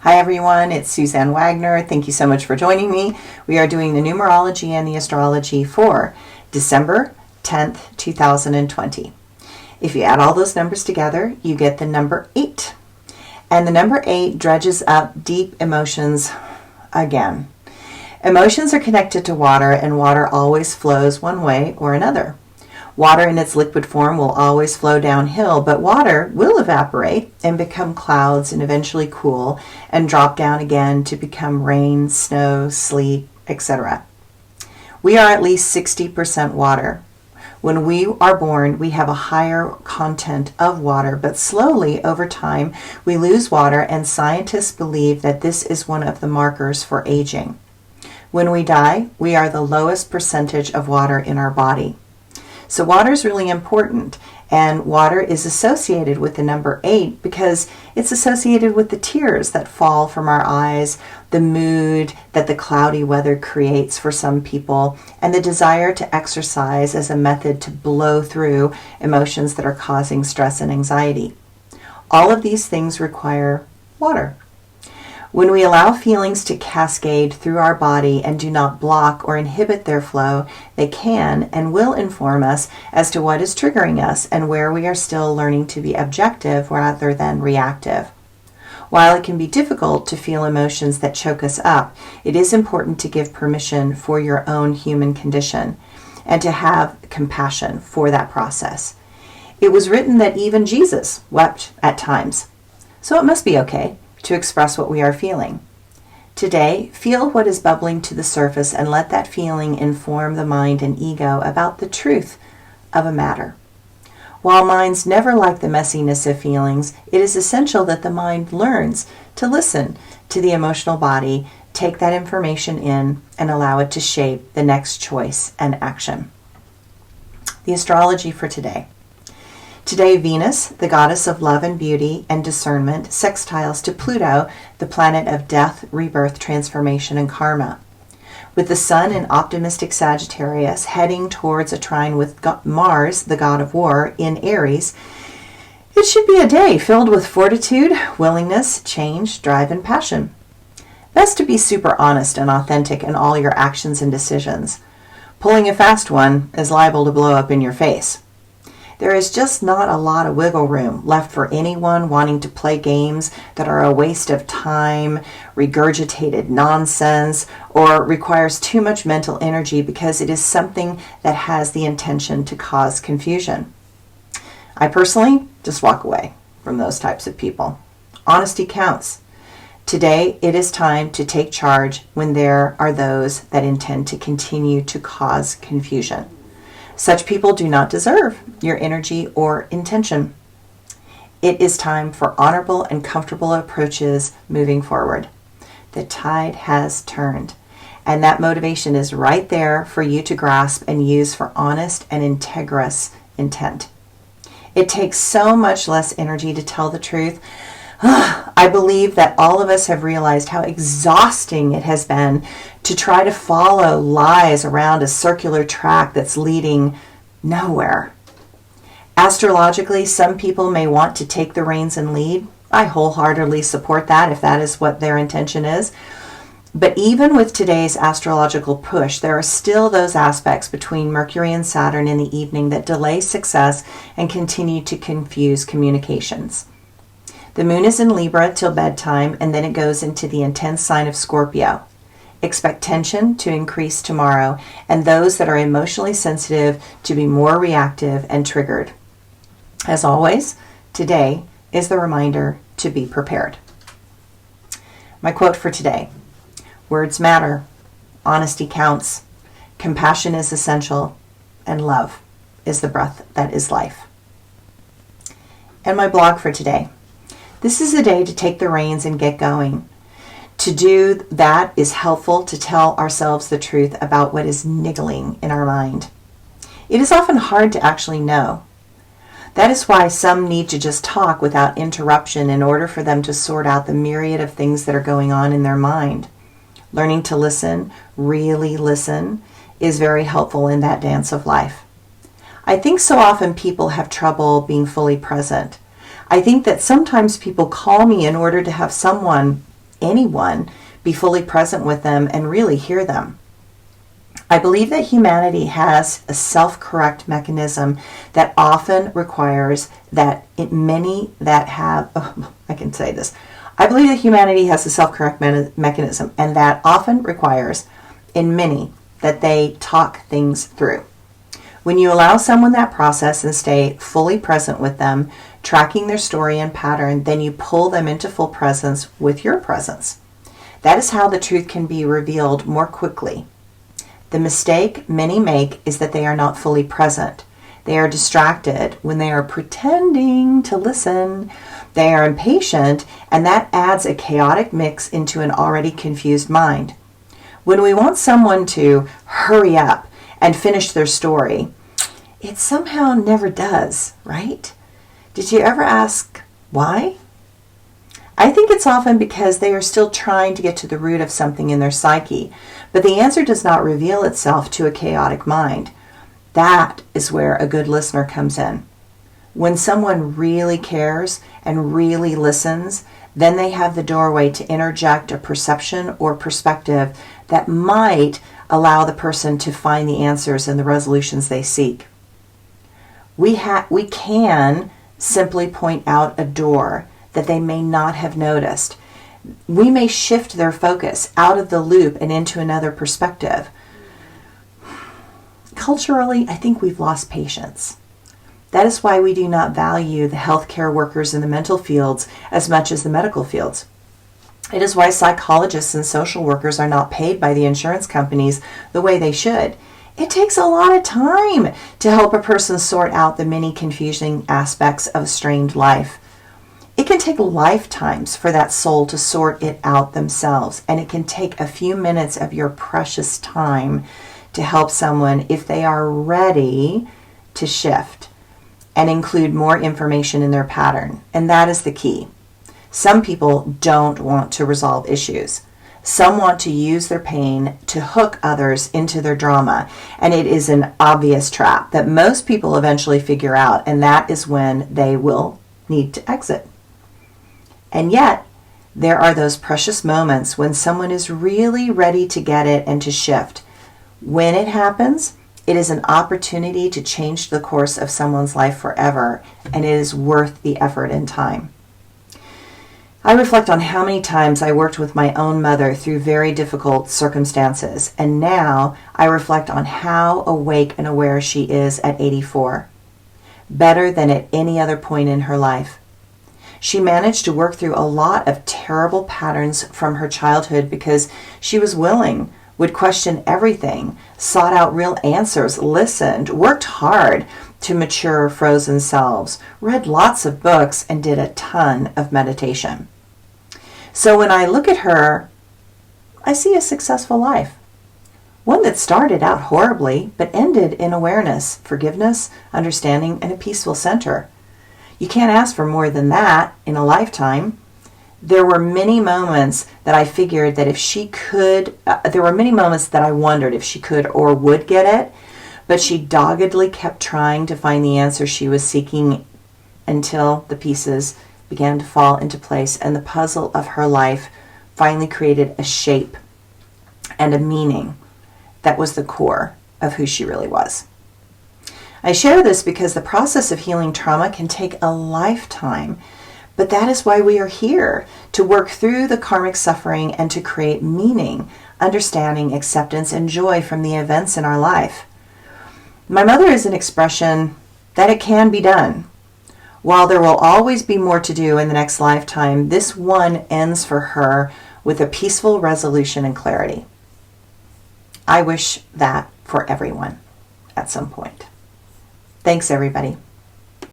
Hi everyone, it's Suzanne Wagner. Thank you so much for joining me. We are doing the numerology and the astrology for December 10th, 2020. If you add all those numbers together, you get the number 8. And the number 8 dredges up deep emotions again. Emotions are connected to water, and water always flows one way or another. Water in its liquid form will always flow downhill, but water will evaporate and become clouds and eventually cool and drop down again to become rain, snow, sleet, etc. We are at least 60% water. When we are born, we have a higher content of water, but slowly over time we lose water, and scientists believe that this is one of the markers for aging. When we die, we are the lowest percentage of water in our body. So water is really important, and water is associated with the number 8 because it's associated with the tears that fall from our eyes, the mood that the cloudy weather creates for some people, and the desire to exercise as a method to blow through emotions that are causing stress and anxiety. All of these things require water. When we allow feelings to cascade through our body and do not block or inhibit their flow, they can and will inform us as to what is triggering us and where we are still learning to be objective rather than reactive. While it can be difficult to feel emotions that choke us up, it is important to give permission for your own human condition and to have compassion for that process. It was written that even Jesus wept at times, so it must be okay to express what we are feeling. Today, feel what is bubbling to the surface and let that feeling inform the mind and ego about the truth of a matter. While minds never like the messiness of feelings, it is essential that the mind learns to listen to the emotional body, take that information in, and allow it to shape the next choice and action. The astrology for today. Today, Venus, the goddess of love and beauty and discernment, sextiles to Pluto, the planet of death, rebirth, transformation, and karma. With the sun in optimistic Sagittarius heading towards a trine with Mars, the god of war, in Aries, it should be a day filled with fortitude, willingness, change, drive, and passion. Best to be super honest and authentic in all your actions and decisions. Pulling a fast one is liable to blow up in your face. There is just not a lot of wiggle room left for anyone wanting to play games that are a waste of time, regurgitated nonsense, or requires too much mental energy because it is something that has the intention to cause confusion. I personally just walk away from those types of people. Honesty counts. Today, it is time to take charge when there are those that intend to continue to cause confusion. Such people do not deserve your energy or intention. It is time for honorable and comfortable approaches moving forward. The tide has turned, and that motivation is right there for you to grasp and use for honest and integrous intent. It takes so much less energy to tell the truth. I believe that all of us have realized how exhausting it has been to try to follow lies around a circular track that's leading nowhere. Astrologically, some people may want to take the reins and lead. I wholeheartedly support that if that is what their intention is. But even with today's astrological push, there are still those aspects between Mercury and Saturn in the evening that delay success and continue to confuse communications. The moon is in Libra till bedtime, and then it goes into the intense sign of Scorpio. Expect tension to increase tomorrow, and those that are emotionally sensitive to be more reactive and triggered. As always, today is the reminder to be prepared. My quote for today: words matter, honesty counts, compassion is essential, and love is the breath that is life. And my blog for today. This is a day to take the reins and get going. To do that is helpful to tell ourselves the truth about what is niggling in our mind. It is often hard to actually know. That is why some need to just talk without interruption in order for them to sort out the myriad of things that are going on in their mind. Learning to listen, really listen, is very helpful in that dance of life. I think so often people have trouble being fully present. I think that sometimes people call me in order to have someone anyone be fully present with them and really hear them. I believe that humanity has a self-correct mechanism that often requires that many that have, I can say this, I believe that humanity has a self-correct mechanism, and that often requires in many that they talk things through. When you allow someone that process and stay fully present with them, tracking their story and pattern, then you pull them into full presence with your presence. That is how the truth can be revealed more quickly. The mistake many make is that they are not fully present. They are distracted when they are pretending to listen. They are impatient, and that adds a chaotic mix into an already confused mind. When we want someone to hurry up and finish their story, it somehow never does, right? Did you ever ask why? I think it's often because they are still trying to get to the root of something in their psyche, but the answer does not reveal itself to a chaotic mind. That is where a good listener comes in. When someone really cares and really listens, then they have the doorway to interject a perception or perspective that might allow the person to find the answers and the resolutions they seek. We can simply point out a door that they may not have noticed. We may shift their focus out of the loop and into another perspective. Culturally, I think we've lost patience. That is why we do not value the healthcare workers in the mental fields as much as the medical fields. It is why psychologists and social workers are not paid by the insurance companies the way they should. It takes a lot of time to help a person sort out the many confusing aspects of a strained life. It can take lifetimes for that soul to sort it out themselves, and it can take a few minutes of your precious time to help someone if they are ready to shift and include more information in their pattern. And that is the key. Some people don't want to resolve issues. Some want to use their pain to hook others into their drama, and it is an obvious trap that most people eventually figure out, and that is when they will need to exit. And yet, there are those precious moments when someone is really ready to get it and to shift. When it happens, it is an opportunity to change the course of someone's life forever, and it is worth the effort and time. I reflect on how many times I worked with my own mother through very difficult circumstances, and now I reflect on how awake and aware she is at 84, better than at any other point in her life. She managed to work through a lot of terrible patterns from her childhood because she was willing, would question everything, sought out real answers, listened, worked hard to mature frozen selves, read lots of books, and did a ton of meditation. So when I look at her, I see a successful life. One that started out horribly, but ended in awareness, forgiveness, understanding, and a peaceful center. You can't ask for more than that in a lifetime. There were many moments that I figured that if she could, there were many moments that I wondered if she could or would get it, but she doggedly kept trying to find the answer she was seeking until the pieces began to fall into place and the puzzle of her life finally created a shape and a meaning that was the core of who she really was. I share this because the process of healing trauma can take a lifetime, but that is why we are here, to work through the karmic suffering and to create meaning, understanding, acceptance, and joy from the events in our life. My mother is an expression that it can be done. While there will always be more to do in the next lifetime, this one ends for her with a peaceful resolution and clarity. I wish that for everyone at some point. Thanks, everybody.